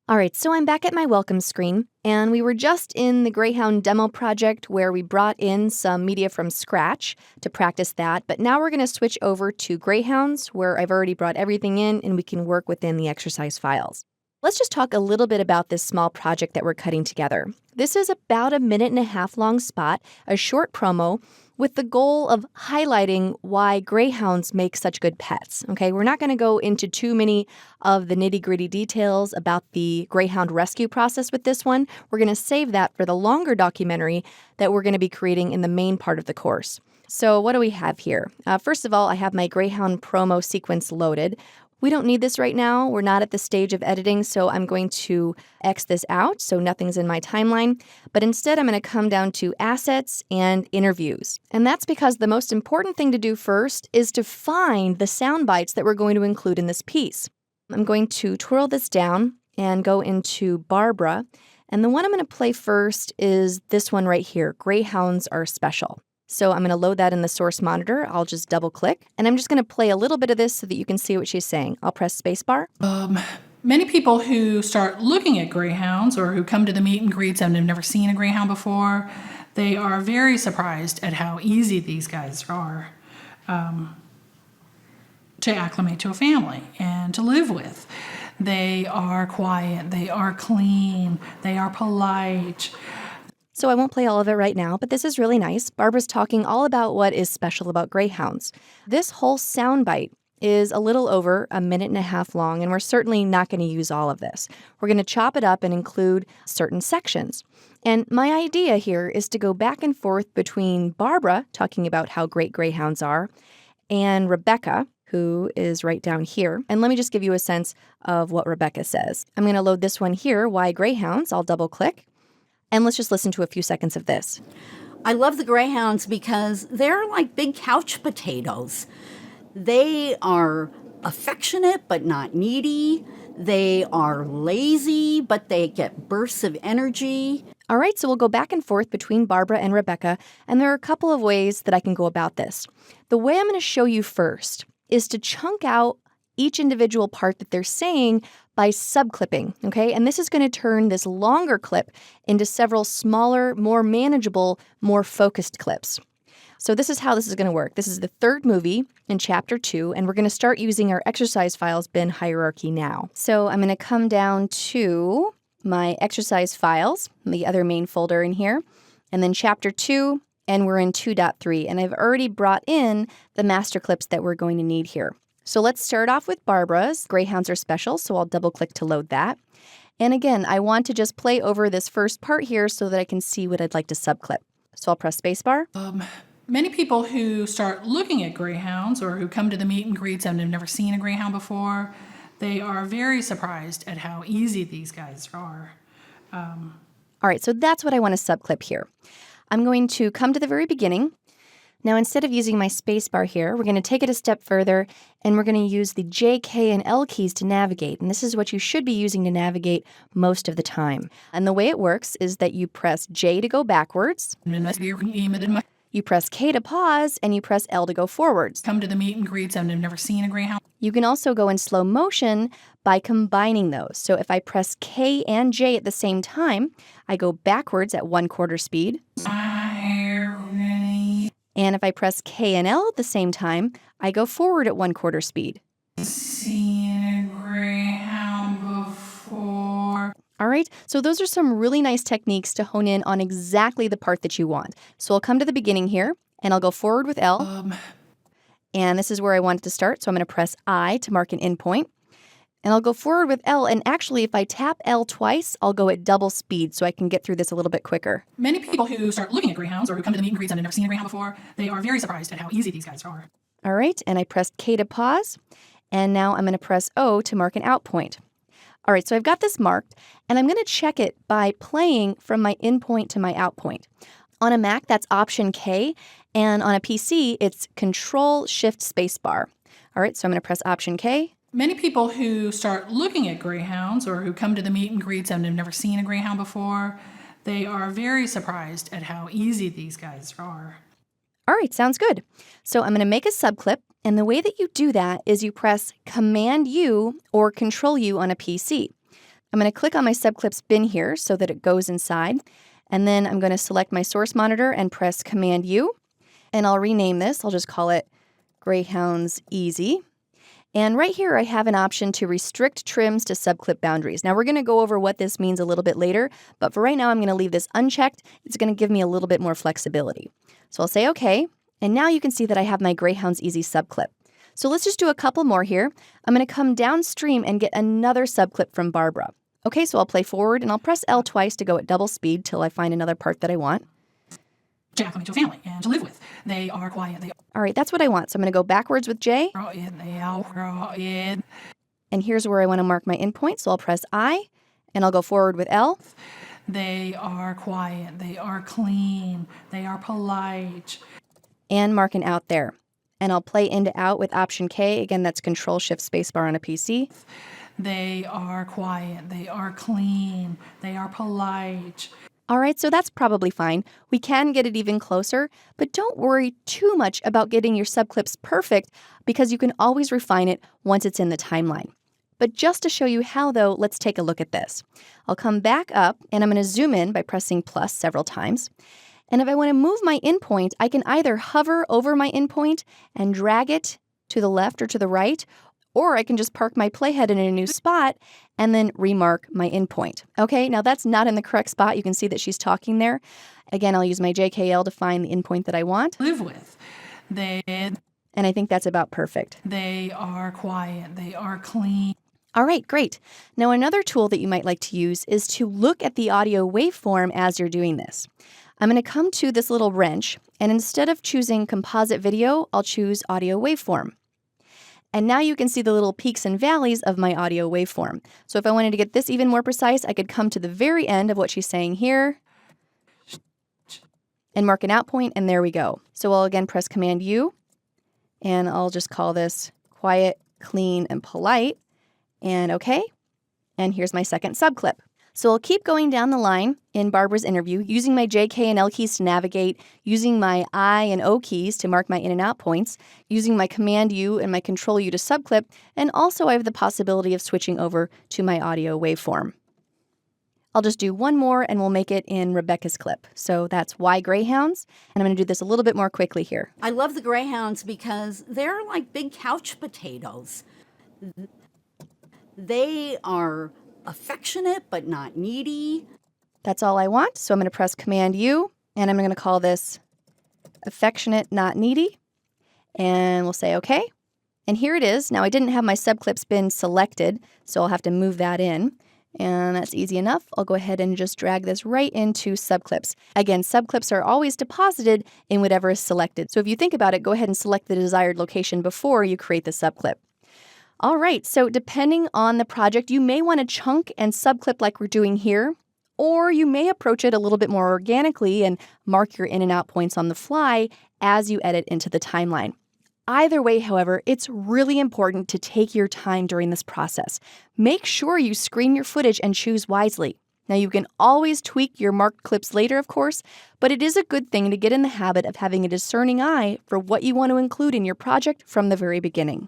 All right, so I'm back at my welcome screen, and we were just in the Greyhound demo project where we brought in some media from scratch to practice that, but now we're going to switch over to Greyhounds where I've already brought everything in and we can work within the exercise files. Let's just talk a little bit about this small project that we're cutting together. This is about a 1.5-minute long spot, a short promo, with the goal of highlighting why greyhounds make such good pets. Okay, we're not going to go into too many of the nitty-gritty details about the greyhound rescue process with this one. We're going to save that for the longer documentary that we're going to be creating in the main part of the course. So what do we have here? First of all, I have my greyhound promo sequence loaded. We don't need this right now. We're not at the stage of editing, so I'm going to X this out so nothing's in my timeline. But instead, I'm going to come down to Assets and Interviews. And that's because the most important thing to do first is to find the sound bites that we're going to include in this piece. I'm going to twirl this down and go into Barbara. And the one I'm going to play first is this one right here, Greyhounds Are Special. So I'm going to load that in the source monitor. I'll just double click, and I'm just going to play a little bit of this so that you can see what she's saying. I'll press spacebar. Many people who start looking at greyhounds or who come to the meet and greets and have never seen a greyhound before, they are very surprised at how easy these guys are to acclimate to a family and to live with. They are quiet, they are clean, they are polite. So I won't play all of it right now, but this is really nice. Barbara's talking all about what is special about greyhounds. This whole soundbite is a little over a 1.5 minutes long, and we're certainly not going to use all of this. We're going to chop it up and include certain sections. And my idea here is to go back and forth between Barbara talking about how great greyhounds are and Rebecca, who is right down here. And let me just give you a sense of what Rebecca says. I'm going to load this one here, Why Greyhounds. I'll double click. And let's just listen to a few seconds of this. I love the greyhounds because they're like big couch potatoes. They are affectionate but not needy. They are lazy, but they get bursts of energy. All right, so we'll go back and forth between Barbara and Rebecca, and there are a couple of ways that I can go about this. The way I'm going to show you first is to chunk out each individual part that they're saying by subclipping, okay? And this is going to turn this longer clip into several smaller, more manageable, more focused clips. So this is how this is going to work. This is the third movie in Chapter 2, and we're going to start using our exercise files bin hierarchy now. So I'm going to come down to my exercise files, the other main folder in here, and then Chapter 2, and we're in 2.3, and I've already brought in the master clips that we're going to need here. So let's start off with Barbara's. Greyhounds Are Special, so I'll double click to load that. And again, I want to just play over this first part here so that I can see what I'd like to subclip. So I'll press spacebar. Many people who start looking at greyhounds or who come to the meet and greets and have never seen a greyhound before, they are very surprised at how easy these guys are. All right, so that's what I want to subclip here. I'm going to come to the very beginning. Now, instead of using my spacebar here, we're going to take it a step further, and we're going to use the J, K, and L keys to navigate. And this is what you should be using to navigate most of the time. And the way it works is that you press J to go backwards, you press K to pause, and you press L to go forwards. Come to the meet and greets and have never seen a greyhound. You can also go in slow motion by combining those. So if I press K and J at the same time, I go backwards at 1/4 speed. And if I press K and L at the same time, I go forward at 1/4 speed. Seen a greyhound before. All right, so those are some really nice techniques to hone in on exactly the part that you want. So I'll come to the beginning here, and I'll go forward with L. And this is where I want it to start, so I'm going to press I to mark an endpoint. And I'll go forward with L, and actually if I tap L twice, I'll go at double speed so I can get through this a little bit quicker. Many people who start looking at greyhounds or who come to the meet and greets and have never seen a greyhound before, they are very surprised at how easy these guys are. All right, and I pressed K to pause, and now I'm going to press O to mark an out point. All right, so I've got this marked, and I'm going to check it by playing from my in point to my out point. On a Mac, that's Option K, and on a PC, it's Control-Shift-Spacebar. All right, so I'm going to press Option K. Many people who start looking at greyhounds or who come to the meet and greets and have never seen a greyhound before, they are very surprised at how easy these guys are. All right, sounds good. So I'm going to make a subclip, and the way that you do that is you press Command-U or Control-U on a PC. I'm going to click on my subclips bin here so that it goes inside. And then I'm going to select my source monitor and press Command U. And I'll rename this. I'll just call it Greyhounds Easy. And right here, I have an option to restrict trims to subclip boundaries. Now, we're going to go over what this means a little bit later, but for right now, I'm going to leave this unchecked. It's going to give me a little bit more flexibility. So I'll say OK, and now you can see that I have my Greyhounds Easy subclip. So let's just do a couple more here. I'm going to come downstream and get another subclip from Barbara. Okay, so I'll play forward, and I'll press L twice to go at double speed till I find another part that I want. Jack coming to a family and to live with. They are quiet. All right, that's what I want. So I'm going to go backwards with J. And And here's where I want to mark my endpoint. So I'll press I, and I'll go forward with L. they are quiet. They are clean. They are polite. And mark an out there. And I'll play in to out with Option K. Again, that's Control Shift Spacebar on a PC. They are quiet. They are clean. They are polite. All right, so that's probably fine. We can get it even closer, but don't worry too much about getting your subclips perfect because you can always refine it once it's in the timeline. But just to show you how, though, let's take a look at this. I'll come back up, and I'm going to zoom in by pressing plus several times. And if I want to move my endpoint, I can either hover over my endpoint and drag it to the left or to the right, or I can just park my playhead in a new spot and then remark my endpoint. Okay, now that's not in the correct spot. You can see that she's talking there. Again, I'll use my JKL to find the endpoint that I want. Live with. And I think that's about perfect. They are quiet. They are clean. All right, great. Now another tool that you might like to use is to look at the audio waveform as you're doing this. I'm going to come to this little wrench, and instead of choosing composite video, I'll choose audio waveform. And now you can see the little peaks and valleys of my audio waveform. So if I wanted to get this even more precise, I could come to the very end of what she's saying here and mark an out point, and there we go. So I'll again press Command U, and I'll just call this quiet, clean, and polite, and OK. And here's my second subclip. So I'll keep going down the line in Barbara's interview, using my J, K, and L keys to navigate, using my I and O keys to mark my in and out points, using my Command U and my Control U to subclip, and also I have the possibility of switching over to my audio waveform. I'll just do one more and we'll make it in Rebecca's clip. So that's Why Greyhounds, and I'm going to do this a little bit more quickly here. I love the Greyhounds because they're like big couch potatoes. They are affectionate but not needy. That's all I want. So I'm going to press Command U, and I'm going to call this affectionate, not needy. And we'll say OK. And here it is. Now I didn't have my subclips bin selected, so I'll have to move that in. And that's easy enough. I'll go ahead and just drag this right into subclips. Again, subclips are always deposited in whatever is selected. So if you think about it, go ahead and select the desired location before you create the subclip. All right, so depending on the project, you may want to chunk and subclip like we're doing here, or you may approach it a little bit more organically and mark your in and out points on the fly as you edit into the timeline. Either way, however, it's really important to take your time during this process. Make sure you screen your footage and choose wisely. Now, you can always tweak your marked clips later, of course, but it is a good thing to get in the habit of having a discerning eye for what you want to include in your project from the very beginning.